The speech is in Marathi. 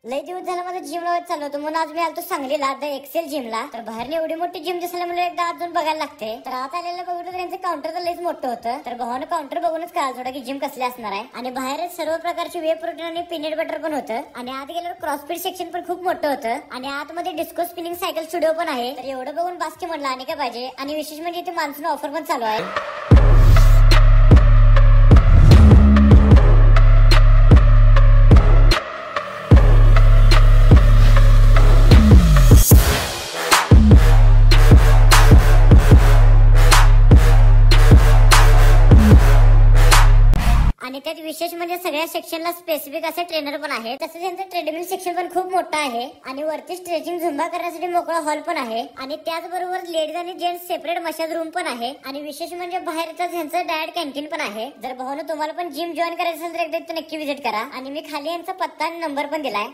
लय दिवस झाला माझा जिम लावत चालू होतो म्हणून आज मी आलतो सांगलीला द एक्सेल जिमला. तर बाहेर एवढी मोठी जिम दिसायला मला एकदा अजून बघायला लागते. तर आत आलेलं बघितलं त्यांचं काउंटर तर लयच मोठं होतं. तर भावानं काउंटर बघूनच कळालं थोडं की जिम कसली असणार आहे. आणि बाहेर सर्व प्रकारचे वे प्रोटीन आणि पीनट बटर पण होतं. आणि आत गेल्यावर क्रॉसफिट सेक्शन पण खूप मोठं होतं. आणि आतमध्ये डिस्को स्पिनिंग सायकल स्टुडिओ पण आहे. तर एवढं बघून बास्की म्हणलं आणि काय पाहिजे. आणि विशेष म्हणजे इथे मान्सून ऑफर पण चालू आहे. आणि त्यात विशेष म्हणजे सगळ्या सेक्शनला स्पेसिफिक असे ट्रेनर पण आहे. तसंच त्यांचं ट्रेडमिल सेक्शन पण खूप मोठं आहे. आणि वरती स्ट्रेचिंग झुंबा करण्यासाठी मोकळा हॉल पण आहे. आणि त्याचबरोबर लेडीज आणि जेंट्स सेपरेट मसाज रूम पण आहे. आणि विशेष म्हणजे बाहेरच त्यांचं डायट कॅन्टीन पण आहे. जर भावानं तुम्हाला पण जिम जॉईन करायचं असेल तर एकदा नक्की व्हिजिट करा. आणि मी खाली यांचा पत्ता आणि नंबर पण दिलाय.